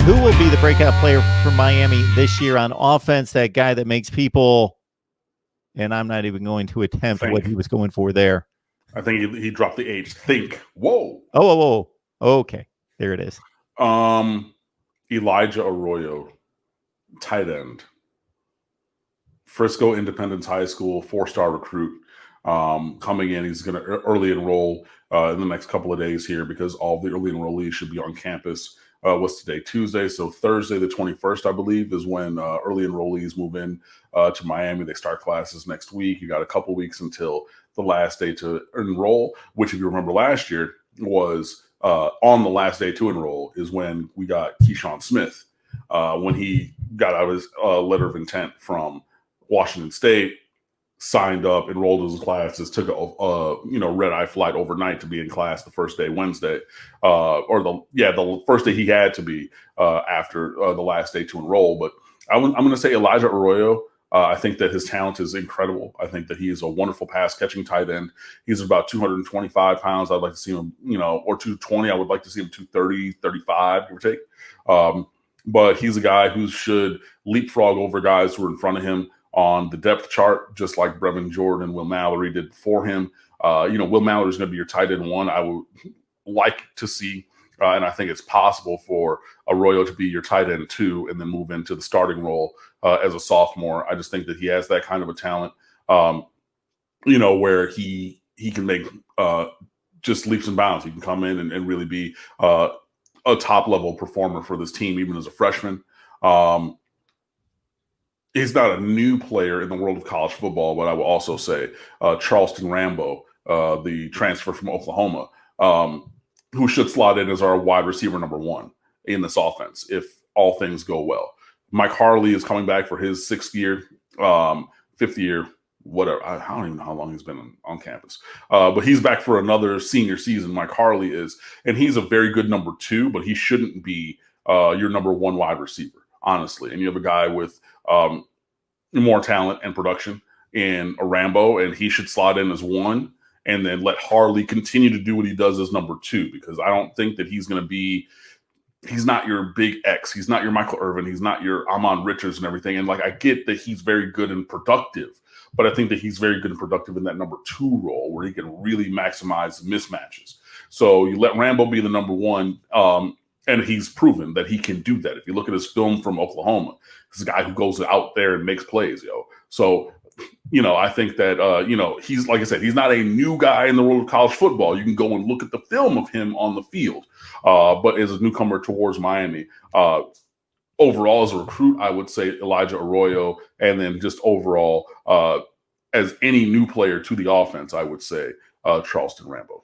Who will be the breakout player for Miami this year on offense? That guy that makes people, and I'm not even going to attempt what he was going for there. I think he dropped the H. Think. Whoa. Oh. Okay. There it is. Elijah Arroyo, tight end. Frisco Independence High School, 4-star recruit. Coming in, he's going to early enroll in the next couple of days here because all the early enrollees should be on campus. What's today? Tuesday. So Thursday, the 21st, I believe, is when early enrollees move in to Miami. They start classes next week. You got a couple weeks until the last day to enroll, which, if you remember last year, was on the last day to enroll is when we got Keyshawn Smith when he got out his letter of intent from Washington State, signed up, enrolled in his classes, took a red-eye flight overnight to be in class the first day, Wednesday, or the first day he had to be after the last day to enroll. But I'm going to say Elijah Arroyo. I think that his talent is incredible. I think that he is a wonderful pass-catching tight end. He's about 225 pounds. I'd like to see him, or 220. I would like to see him 230, 35, give or take. But he's a guy who should leapfrog over guys who are in front of him on the depth chart, just like Brevin Jordan and Will Mallory did before him. Will Mallory is going to be your tight end one. I would like to see, and I think it's possible for Arroyo to be your tight end two and then move into the starting role as a sophomore. I just think that he has that kind of a talent, where he can make just leaps and bounds. He can come in and really be a top-level performer for this team, even as a freshman. He's not a new player in the world of college football, but I will also say Charleston Rambo, the transfer from Oklahoma, who should slot in as our wide receiver number one in this offense if all things go well. Mike Harley is coming back for his fifth year, whatever. I don't even know how long he's been on campus. But he's back for another senior season, Mike Harley is. And he's a very good number two, but he shouldn't be your number one wide receiver, honestly. And you have a guy with more talent and production in a Rambo, and he should slot in as one and then let Harley continue to do what he does as number two, because I don't think that he's going to be – he's not your big X. He's not your Michael Irvin. He's not your Amon Richards and everything. And, I get that he's very good and productive, but I think that he's very good and productive in that number two role where he can really maximize mismatches. So you let Rambo be the number one, and he's proven that he can do that. If you look at his film from Oklahoma, he's a guy who goes out there and makes plays, So, I think that, he's, like I said, he's not a new guy in the world of college football. You can go and look at the film of him on the field. But as a newcomer towards Miami, overall as a recruit, I would say Elijah Arroyo. And then just overall, as any new player to the offense, I would say Charleston Rambo.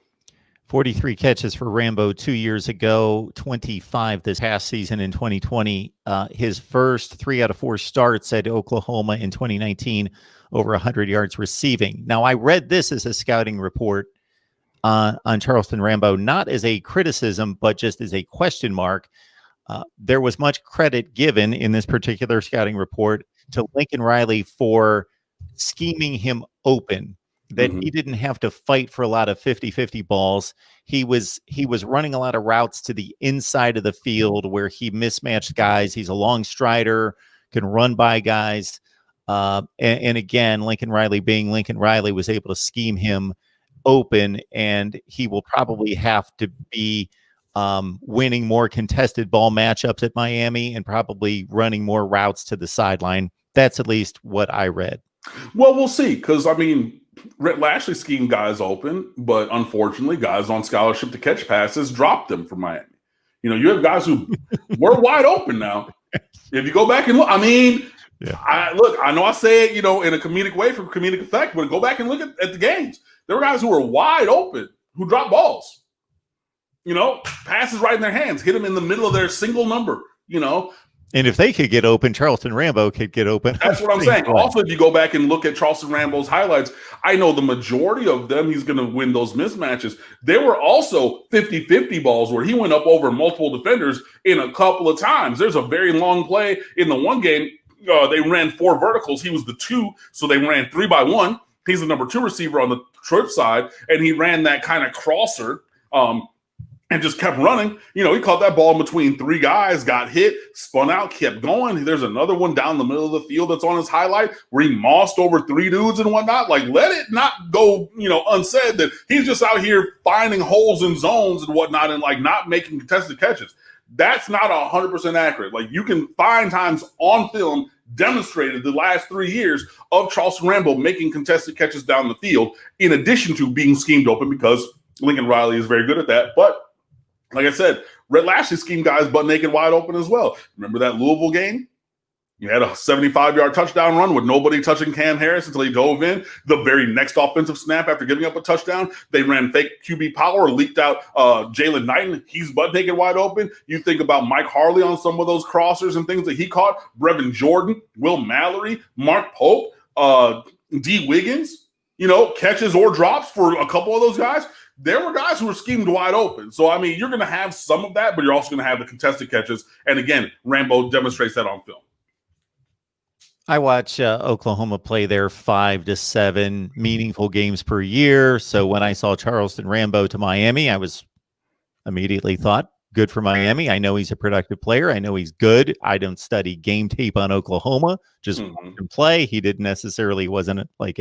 43 catches for Rambo 2 years ago, 25 this past season in 2020. His first 3 out of 4 starts at Oklahoma in 2019, over 100 yards receiving. Now, I read this as a scouting report on Charleston Rambo, not as a criticism, but just as a question mark. There was much credit given in this particular scouting report to Lincoln Riley for scheming him open, that he didn't have to fight for a lot of 50-50 balls. He was running a lot of routes to the inside of the field where he mismatched guys. He's a long strider, can run by guys. And again, Lincoln Riley being Lincoln Riley was able to scheme him open, and he will probably have to be winning more contested ball matchups at Miami and probably running more routes to the sideline. That's at least what I read. Well, we'll see, because, Rhett Lashley schemed guys open, but unfortunately, guys on scholarship to catch passes dropped them from Miami. You have guys who were wide open now. If you go back and look, I know I say it, in a comedic way for comedic effect, but go back and look at the games. There were guys who were wide open who dropped balls. Passes right in their hands, hit them in the middle of their single number, And if they could get open, Charleston Rambo could get open. That's what I'm saying. Also, if you go back and look at Charleston Rambo's highlights, I know the majority of them, he's going to win those mismatches. There were also 50-50 balls where he went up over multiple defenders in a couple of times. There's a very long play in the one game. They ran 4 verticals. He was the 2, so they ran 3-by-1. He's the number 2 receiver on the trip side, and he ran that kind of crosser and just kept running. You know, he caught that ball in between three guys, got hit, spun out, kept going. There's another one down the middle of the field that's on his highlight where he mossed over three dudes and whatnot. Like, let it not go, you know, unsaid that he's just out here finding holes in zones and whatnot and like not making contested catches. That's not 100% accurate. Like, you can find times on film demonstrated the last 3 years of Charleston Rambo making contested catches down the field, in addition to being schemed open, because Lincoln Riley is very good at that. But like I said, Red Lashley schemed guys butt naked wide open as well. Remember that Louisville game? You had a 75-yard touchdown run with nobody touching Cam Harris until he dove in. The very next offensive snap after giving up a touchdown, they ran fake QB power, leaked out Jalen Knighton. He's butt naked wide open. You think about Mike Harley on some of those crossers and things that he caught. Brevin Jordan, Will Mallory, Mark Pope, D. Wiggins, you know, catches or drops for a couple of those guys. There were guys who were schemed wide open. So, I mean, you're going to have some of that, but you're also going to have the contested catches. And again, Rambo demonstrates that on film. I watch Oklahoma play their 5 to 7 meaningful games per year. So when I saw Charleston Rambo to Miami, I was immediately thought, good for Miami. I know he's a productive player. I know he's good. I don't study game tape on Oklahoma. Just watch him play. He didn't necessarily wasn't like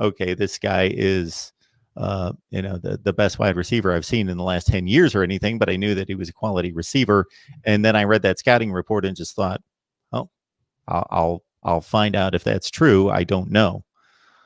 okay, this guy is you know, the best wide receiver I've seen in the last 10 years or anything, but I knew that he was a quality receiver. And then I read that scouting report and just thought, oh, I'll find out if that's true. I don't know.